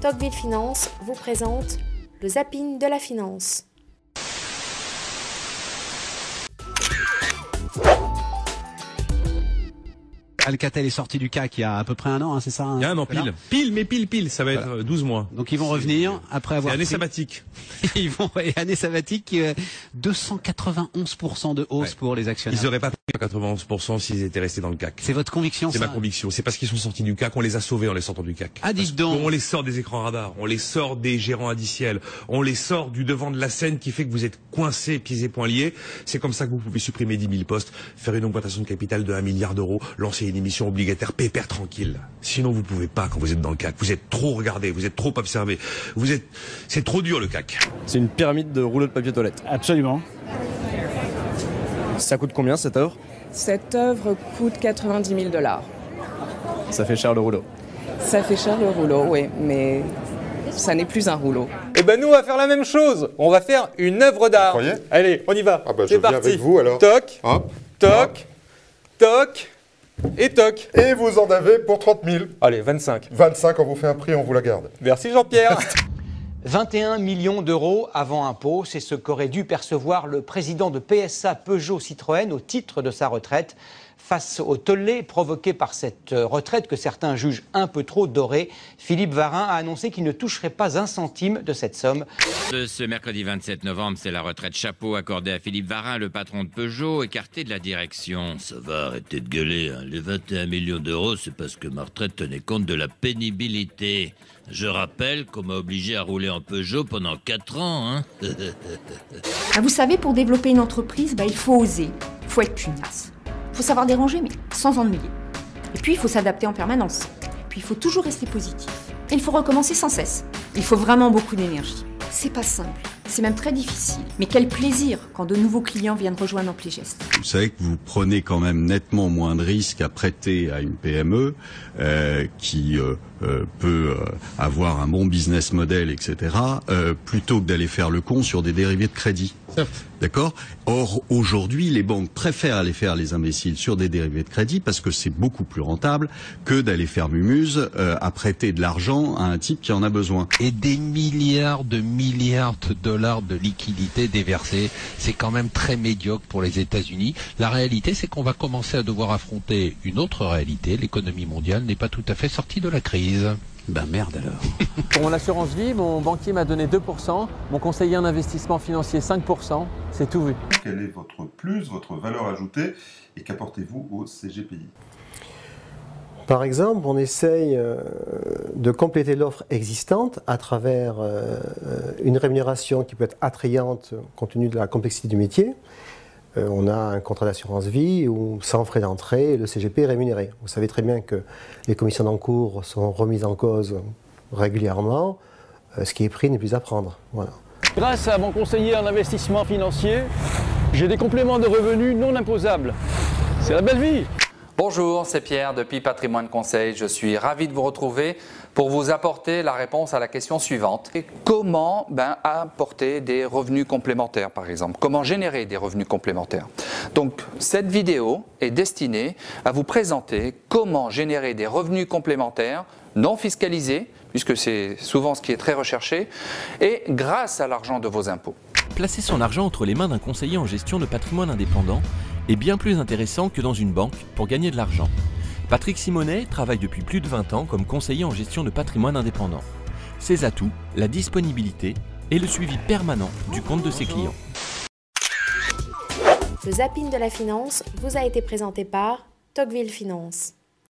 Tocqueville Finance vous présente le zapping de la finance. Alcatel est sorti du CAC il y a à peu près un an, hein, c'est ça? Il y a un an pile. Pile, ça va être 12 mois. Donc ils vont revenir après avoir... année sabbatique. Ils vont, année sabbatique, 291% de hausse pour les actionnaires. Ils n'auraient pas pris 91% s'ils étaient restés dans le CAC. C'est votre conviction, ça? C'est ma conviction. C'est parce qu'ils sont sortis du CAC, on les a sauvés en les sortant du CAC. Ah, dites donc. On les sort des écrans radars, on les sort des gérants indiciels, on les sort du devant de la scène qui fait que vous êtes coincés, pieds et poings liés. C'est comme ça que vous pouvez supprimer 10 000 postes, faire une augmentation de capital de 1 milliard d'euros, lancer une émission obligataire pépère tranquille. Sinon, vous pouvez pas quand vous êtes dans le CAC. Vous êtes trop regardé, vous êtes trop observé. C'est trop dur le CAC. C'est une pyramide de rouleaux de papier toilette. Absolument. Ça coûte combien cette œuvre? Cette œuvre coûte 90 000 $. Ça fait cher le rouleau. Ça fait cher le rouleau, oui, mais ça n'est plus un rouleau. Eh ben nous on va faire la même chose. On va faire une œuvre d'art. Vous croyez? Allez, on y va. Ah bah, c'est je viens parti. avec vous alors. Toc, Hop, toc, toc et toc. Et vous en avez pour 30 000. Allez, 25. 25, on vous fait un prix, on vous la garde. Merci Jean-Pierre. 21 millions d'euros avant impôt, c'est ce qu'aurait dû percevoir le président de PSA Peugeot Citroën au titre de sa retraite. Face au tollé provoqué par cette retraite que certains jugent un peu trop dorée, Philippe Varin a annoncé qu'il ne toucherait pas un centime de cette somme. Ce mercredi 27 novembre, c'est la retraite chapeau accordée à Philippe Varin, le patron de Peugeot, écarté de la direction. Ça va, arrêtez de gueuler, hein. Les 21 millions d'euros, c'est parce que ma retraite tenait compte de la pénibilité. Je rappelle qu'on m'a obligé à rouler en Peugeot pendant 4 ans. Hein. Vous savez, pour développer une entreprise, il faut oser, il faut être pugnace. Il faut savoir déranger, mais sans ennuyer. Et puis, il faut s'adapter en permanence. Et puis, il faut toujours rester positif. Et il faut recommencer sans cesse. Il faut vraiment beaucoup d'énergie. C'est pas simple, c'est même très difficile. Mais quel plaisir quand de nouveaux clients viennent rejoindre Ampli-Gest. Vous savez que vous prenez quand même nettement moins de risques à prêter à une PME qui peut avoir un bon business model, etc., plutôt que d'aller faire le con sur des dérivés de crédit. D'accord? Or, aujourd'hui, les banques préfèrent aller faire les imbéciles sur des dérivés de crédit parce que c'est beaucoup plus rentable que d'aller faire mumuse à prêter de l'argent à un type qui en a besoin. Et des milliards de dollars de liquidités déversées, c'est quand même très médiocre pour les États-Unis. La réalité, c'est qu'on va commencer à devoir affronter une autre réalité. L'économie mondiale n'est pas tout à fait sortie de la crise. Ben merde alors. Pour mon assurance vie, mon banquier m'a donné 2%, mon conseiller en investissement financier 5%, c'est tout vu. Quel est votre plus, votre valeur ajoutée et qu'apportez-vous au CGPI? Par exemple, on essaye de compléter l'offre existante à travers une rémunération qui peut être attrayante compte tenu de la complexité du métier. On a un contrat d'assurance vie où, sans frais d'entrée, le CGP est rémunéré. Vous savez très bien que les commissions d'encours sont remises en cause régulièrement. Ce qui est pris n'est plus à prendre. Voilà. Grâce à mon conseiller en investissement financier, j'ai des compléments de revenus non imposables. C'est la belle vie! Bonjour, c'est Pierre depuis Patrimoine Conseil. Je suis ravi de vous retrouver pour vous apporter la réponse à la question suivante. Comment apporter des revenus complémentaires, par exemple? Comment générer des revenus complémentaires? Donc, cette vidéo est destinée à vous présenter comment générer des revenus complémentaires non fiscalisés, puisque c'est souvent ce qui est très recherché, et grâce à l'argent de vos impôts. Placer son argent entre les mains d'un conseiller en gestion de patrimoine indépendant est bien plus intéressant que dans une banque pour gagner de l'argent. Patrick Simonet travaille depuis plus de 20 ans comme conseiller en gestion de patrimoine indépendant. Ses atouts, la disponibilité et le suivi permanent du compte de ses clients. Le zapping de la finance vous a été présenté par Tocqueville Finance.